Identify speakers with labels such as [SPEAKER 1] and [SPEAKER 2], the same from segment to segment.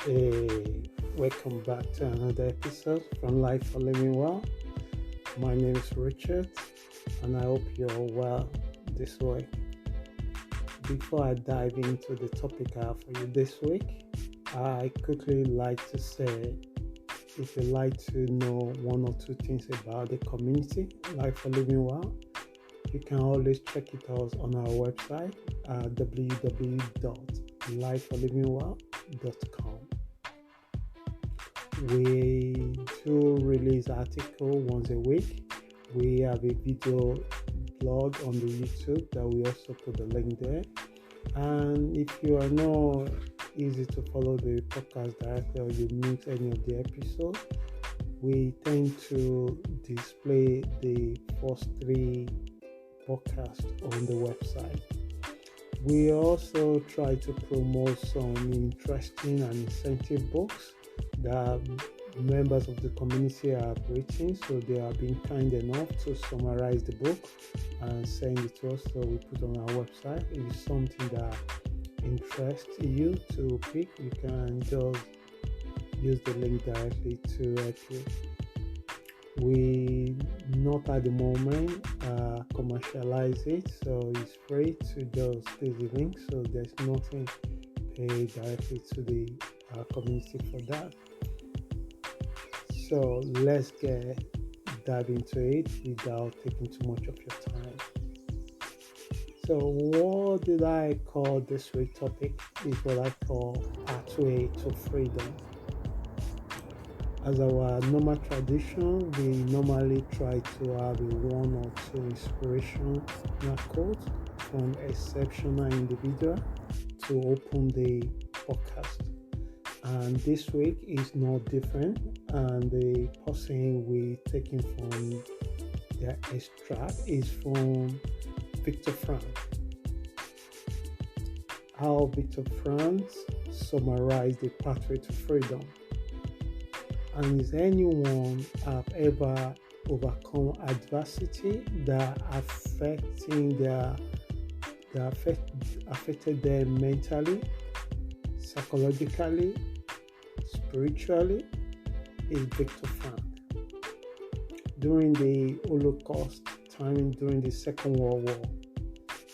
[SPEAKER 1] Hey, welcome back to another episode from Life for Living Well. My name is Richard, and I hope you're well this week. Before I dive into the topic I have for you this week, I quickly like to say if you'd like to know one or two things about the community, Life for Living Well, you can always check it out on our website at www.lifeforlivingwell.com. We do release article once a week. We have a video blog on the YouTube that we also put the link there. And if you are not easy to follow the podcast directly or you miss any of the episodes, we tend to display the first three podcasts on the website. We also try to promote some interesting and incentive books that members of the community have written, so they have been kind enough to summarize the book and send it to us, so we put on our website. If it's something that interests you to pick, you can just use the link directly to help you. We not at the moment commercialize it, so it's free to just click the link, so there's nothing paid directly to the community for that. So let's dive into it without taking too much of your time. So what did I call this week's topic? Is what I call pathway to freedom. As our normal tradition, we normally try to have a one or two inspirational quotes from exceptional individual to open the podcast. And this week is no different, and the person we're taking from their extract is from Viktor Frankl. How Viktor Frankl summarized the pathway to freedom. And is anyone have ever overcome adversity that affected them mentally, psychologically, spiritually? Is Viktor Frankl. During the Holocaust time, during the Second World War,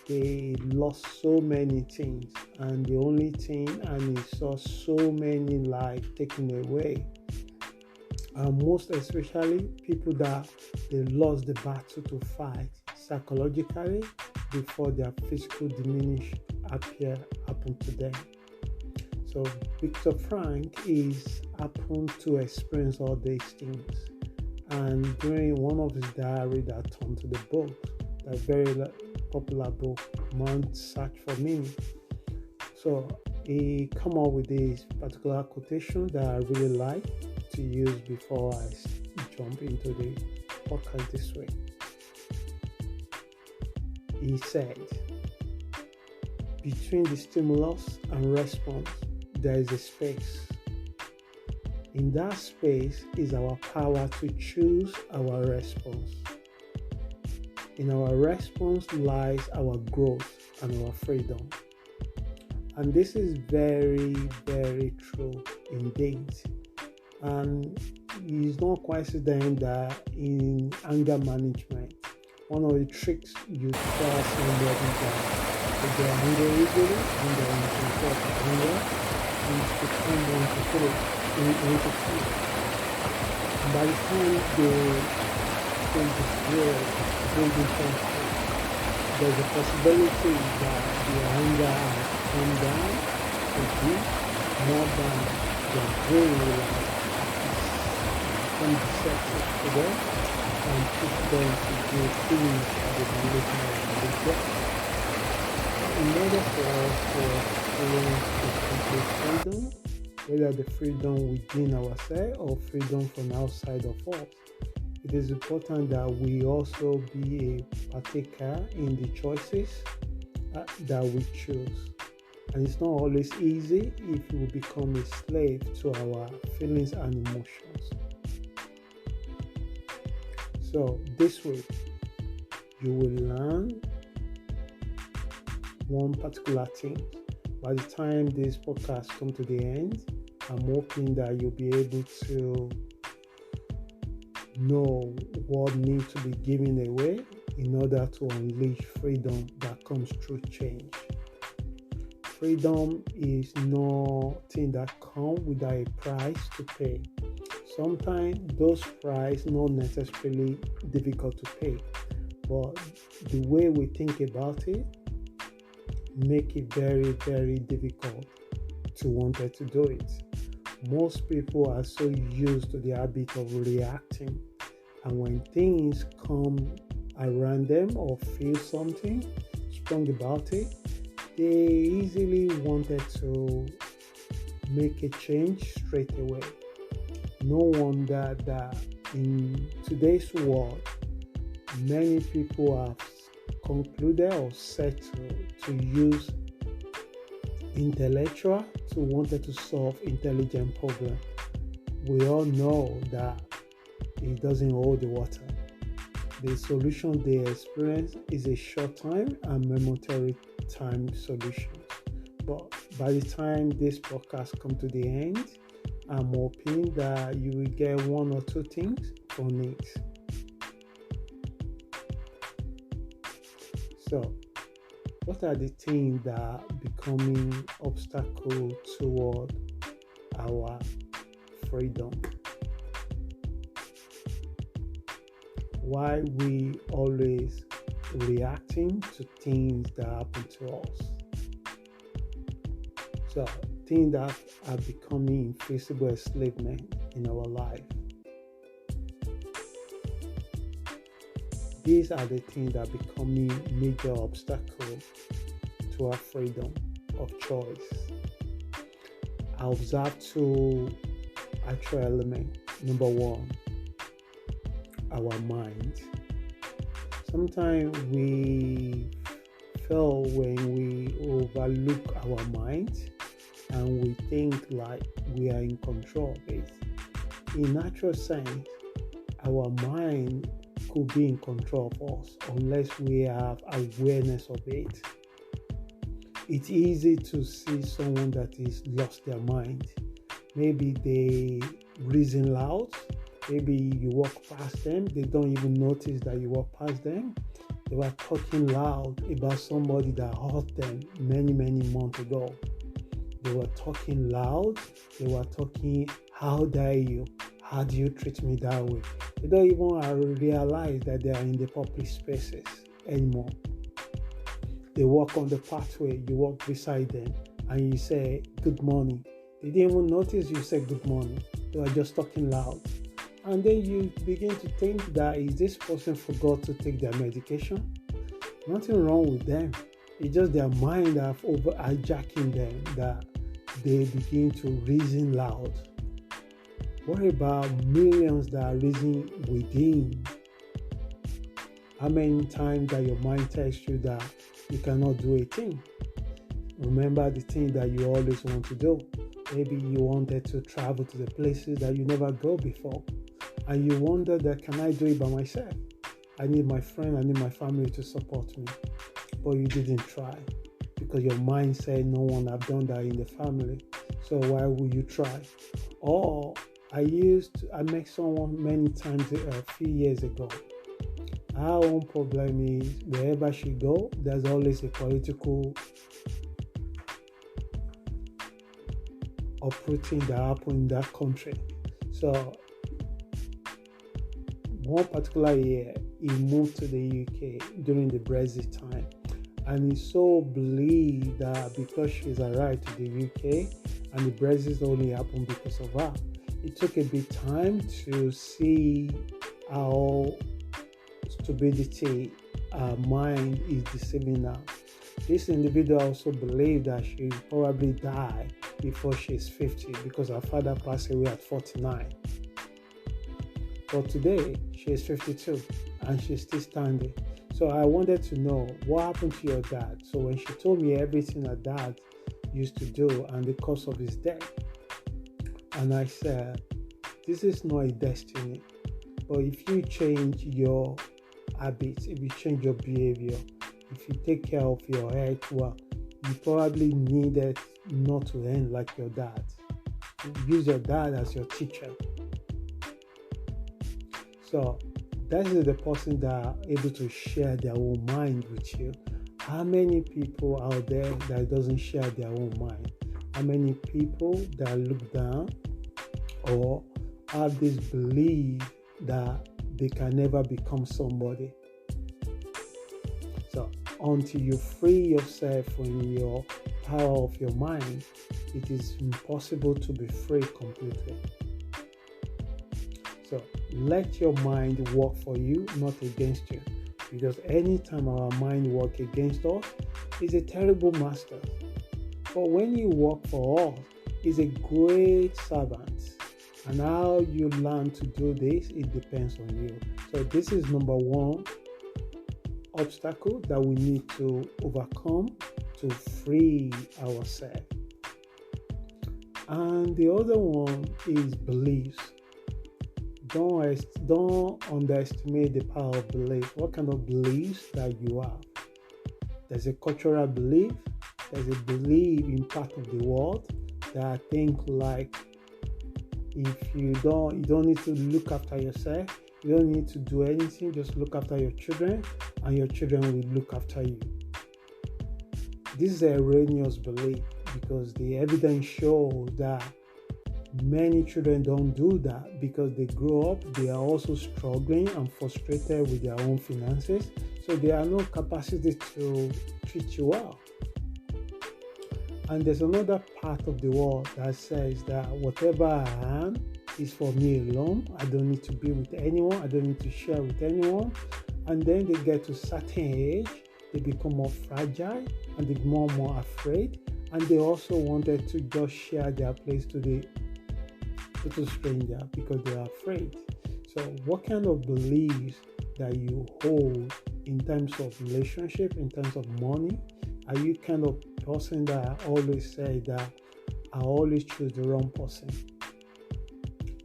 [SPEAKER 1] they lost so many things, and the only thing, and he saw so many lives taken away. And most especially people that they lost the battle to fight psychologically before their physical diminish happened to them. So Viktor Frankl is happened to experience all these things, and during one of his diary that turned to the book, that very popular book, Man's Search for Meaning. So he come up with this particular quotation that I really like to use before I jump into the podcast this week. He said, between the stimulus and response, there is a space. In that space is our power to choose our response. In our response lies our growth and our freedom. And this is very, very true indeed. And it's not coincident that in anger management, one of the tricks you tell somebody that if they are angry easily and they are in control of anger, is to come on to put it into fear. And by the time they think this world bringing control, there's a possibility that the anger has come down to be more than their brain will become deceptive to them and push them to do things that they believe are. In order for us to experience the complete freedom, whether the freedom within ourselves or freedom from outside of us, it is important that we also be a partaker in the choices that we choose. And it's not always easy if we become a slave to our feelings and emotions. So this week, you will learn one particular thing. By the time this podcast comes to the end, I'm hoping that you'll be able to know what needs to be given away in order to unleash freedom that comes through change. Freedom is nothing that comes without a price to pay. Sometimes those prices not necessarily difficult to pay, but the way we think about it make it very, very difficult to wanted to do it. Most people are so used to the habit of reacting, and when things come around them or feel something strong about it, they easily wanted to make a change straight away. No wonder that in today's world, many people have concluded or settled to use intellectual to wanted to solve intelligent problem. We all know that it doesn't hold the water. The solution they experience is a short time and momentary time solution. But by the time this podcast come to the end, I'm hoping that you will get one or two things from it. So, what are the things that are becoming obstacle toward our freedom? Why we always reacting to things that happen to us? So, things that are becoming invisible enslavement in our life. These are the things that are becoming major obstacles to our freedom of choice. I observe two actual elements. Number one, our mind. Sometimes we feel when we overlook our mind and we think like we are in control of it. In natural sense, our mind could be in control of us unless we have awareness of it. It's easy to see someone that is lost their mind. Maybe they reason loud. Maybe you walk past them. They don't even notice that you walk past them. They were talking loud about somebody that hurt them many, many months ago. They were talking loud. They were talking, how dare you? How do you treat me that way? They don't even realize that they are in the public spaces anymore. They walk on the pathway, you walk beside them, and you say, good morning. They didn't even notice you said good morning. They were just talking loud. And then you begin to think that, is this person forgot to take their medication? Nothing wrong with them. It's just their mind have over hijacking them that they begin to reason loud. What about millions that are reasoning within? How many times that your mind tells you that you cannot do a thing? Remember the thing that you always want to do. Maybe you wanted to travel to the places that you never go before. And you wonder that, can I do it by myself? I need my friend, I need my family to support me. But you didn't try because your mind said no one have done that in the family. So why would you try? Or I met someone many times a few years ago. Our own problem is wherever she go, there's always a political uprooting that happen in that country. So one particular year, he moved to the UK during the Brexit time. And he so believed that because she's arrived to the UK and the Brexit only happened because of her, it took a bit time to see how stupidity mind is deceiving her. This individual also believed that she probably die before she's 50 because her father passed away at 49. But today, she is 52 and she's still standing. So I wanted to know what happened to your dad. So when she told me everything her dad used to do and the cause of his death, and I said, this is not a destiny. But if you change your habits, if you change your behavior, if you take care of your health well, you probably need it not to end like your dad. use your dad as your teacher. So that is the person that are able to share their own mind with you. How many people out there that doesn't share their own mind? How many people that look down or have this belief that they can never become somebody? So until you free yourself from your power of your mind, it is impossible to be free completely. So let your mind work for you, not against you. Because anytime our mind works against us, it's a terrible master. But when you work for us, it's a great servant. And how you learn to do this, it depends on you. So this is number one obstacle that we need to overcome to free ourselves. And the other one is beliefs. Don't underestimate the power of belief. What kind of beliefs that you have? There's a cultural belief. There's a belief in part of the world that I think like if you don't need to look after yourself. You don't need to do anything. Just look after your children, and your children will look after you. This is an erroneous belief because the evidence shows that many children don't do that because they grow up, they are also struggling and frustrated with their own finances, so they have no capacity to treat you well. And there's another part of the world that says that whatever I am is for me alone. I don't need to be with anyone. I don't need to share with anyone. And then they get to a certain age, they become more fragile and they become more afraid. And they also wanted to just share their place to the total stranger because they are afraid. So what kind of beliefs that you hold in terms of relationship, in terms of money? Are you kind of person that always say that I always choose the wrong person?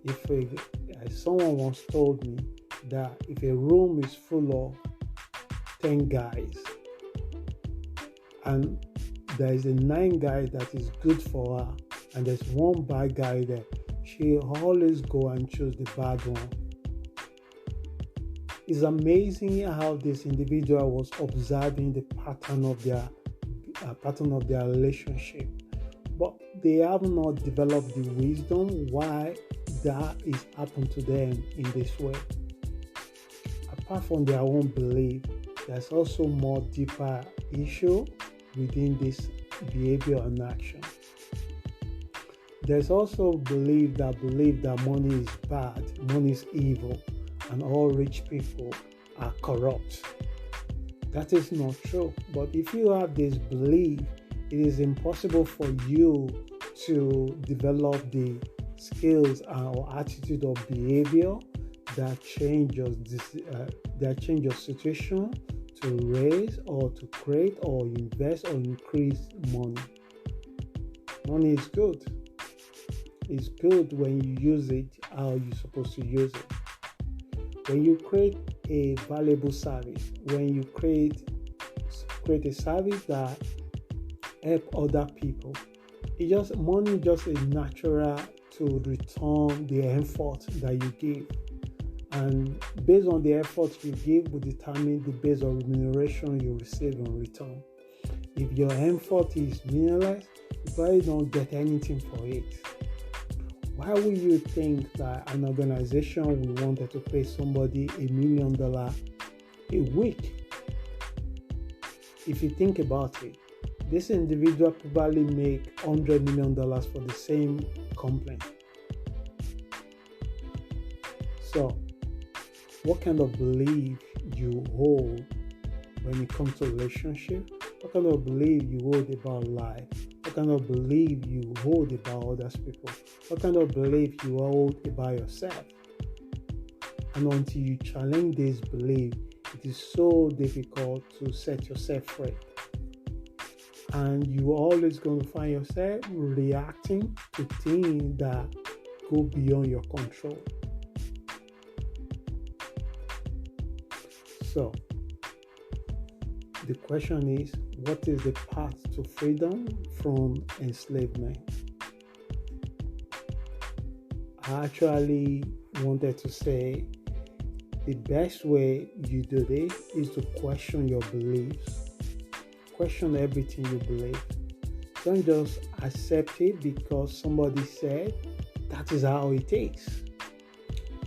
[SPEAKER 1] If someone once told me that if a room is full of 10 guys and there is a 9 guy that is good for her and there's one bad guy there, she always go and choose the bad one. It's amazing how this individual was observing the pattern of their relationship, but they have not developed the wisdom why that is happened to them in this way. Apart from their own belief, there's also more deeper issue within this behavior and action. There's also belief that money is bad, money is evil, and all rich people are corrupt. That is not true. But if you have this belief, it is impossible for you to develop the skills or attitude or behavior that change your situation to raise or to create or invest or increase money. Money is good. It's good when you use it how you're supposed to use it. When you create a valuable service, when you create a service that help other people, money just a natural to return the effort that you give. And based on the effort you give will determine the base of remuneration you receive in return. If your effort is meaningless, you probably don't get anything for it. Why would you think that an organization will wanted to pay somebody $1 million a week? If you think about it, this individual probably make $100 million for the same company. So, what kind of belief you hold when it comes to relationship? What kind of belief you hold about life? What kind of belief you hold about other people? What kind of belief you hold about yourself? And until you challenge this belief, it is so difficult to set yourself free. And you're always going to find yourself reacting to things that go beyond your control. So, the question is, what is the path to freedom from enslavement? I actually wanted to say the best way you do this is to question your beliefs. Question everything you believe. Don't just accept it because somebody said that is how it is.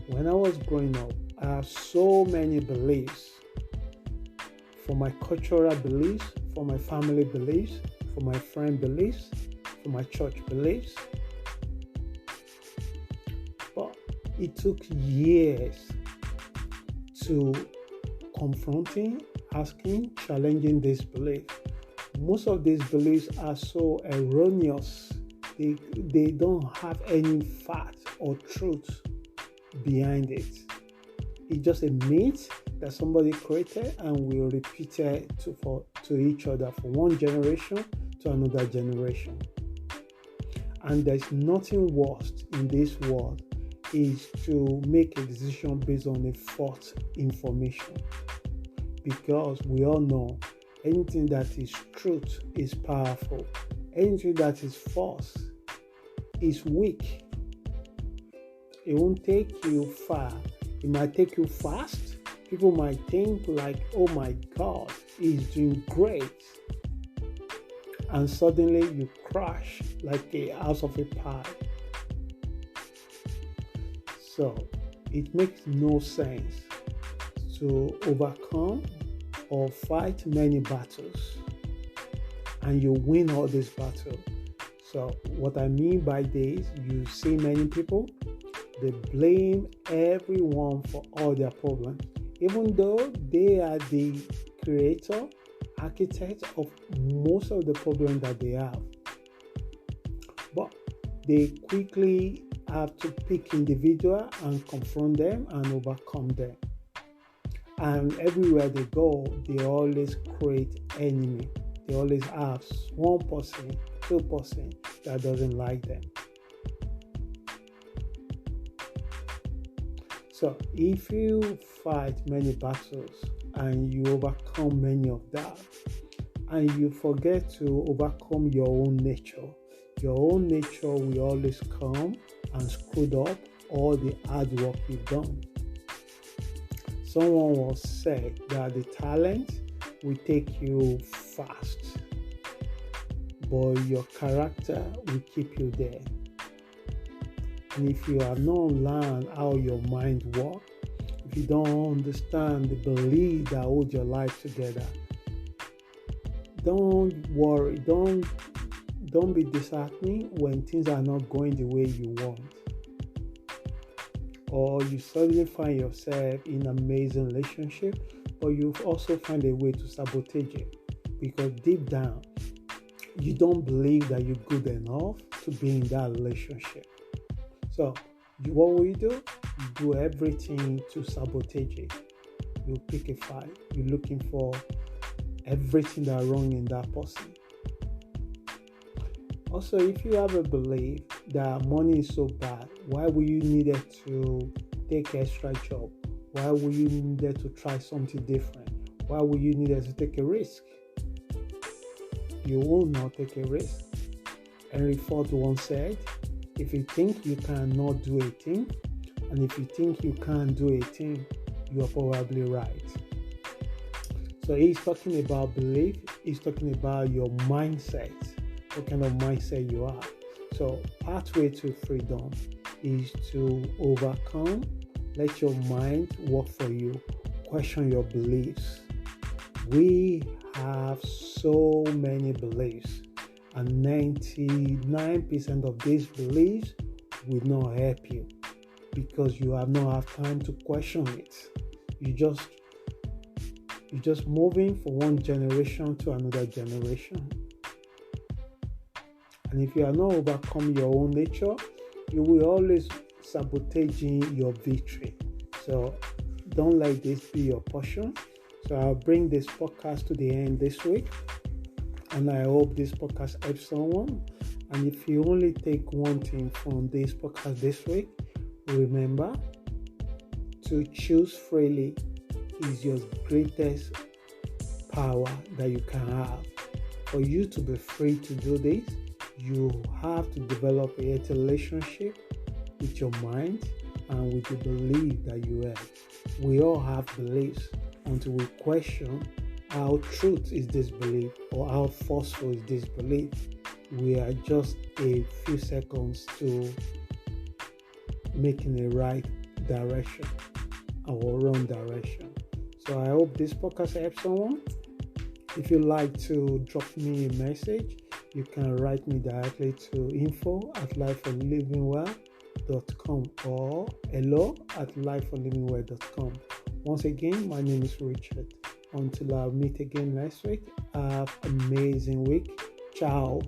[SPEAKER 1] When I was growing up, I have so many beliefs. For my cultural beliefs, for my family beliefs, for my friend beliefs, for my church beliefs. But it took years to confronting, asking, challenging this belief. Most of these beliefs are so erroneous. They don't have any fact or truth behind it. It's just a myth that somebody created and will repeat it to each other from one generation to another generation. And there's nothing worse in this world is to make a decision based on a false information. Because we all know anything that is truth is powerful. Anything that is false is weak. It won't take you far. It might take you fast. People might think like, oh my God, he's doing great. And suddenly you crash like a house of a pie. So it makes no sense to overcome or fight many battles and you win all these battles. So what I mean by this, you see many people, they blame everyone for all their problems, even though they are the creator, architect of most of the problems that they have. But they quickly have to pick individual and confront them and overcome them. And everywhere they go, they always create enemy. They always have 1%, 2% that doesn't like them. So if you fight many battles and you overcome many of that, and you forget to overcome your own nature will always come and screw up all the hard work you've done. Someone once said that the talent will take you fast, but your character will keep you there. And if you have not learned how your mind works, if you don't understand the belief that holds your life together, don't worry, don't be disheartened when things are not going the way you want. Or you suddenly find yourself in an amazing relationship, but you also find a way to sabotage it. Because deep down, you don't believe that you're good enough to be in that relationship. So what will you do? You do everything to sabotage it. You pick a fight. You're looking for everything that's wrong in that person. Also, if you have a belief that money is so bad, why will you need it to take extra job? Why will you need it to try something different? Why will you need it to take a risk? You will not take a risk. Henry Ford once said, if you think you cannot do a thing, and if you think you can't do a thing, you are probably right. So he's talking about belief. He's talking about your mindset, what kind of mindset you are. So pathway to freedom is to overcome, let your mind work for you, question your beliefs. We have so many beliefs, and 99% of these beliefs will not help you because you have not had time to question it. You're just moving from one generation to another generation. And if you are not overcome your own nature, you will always sabotaging your victory. So don't let this be your portion. So I'll bring this podcast to the end this week. And I hope this podcast helps someone. And if you only take one thing from this podcast this week, remember to choose freely is your greatest power that you can have. For you to be free to do this, you have to develop a healthy relationship with your mind and with the belief that you have. We all have beliefs until we question how truth is this belief or how forceful is this belief. We are just a few seconds to making a right direction or wrong direction. So I hope this podcast helps someone. If you like to drop me a message, you can write me directly to info@lifeforlivingwell.com or hello@lifeforlivingwell.com. Once again, my name is Richard. Until I meet again next week, have an amazing week. Ciao.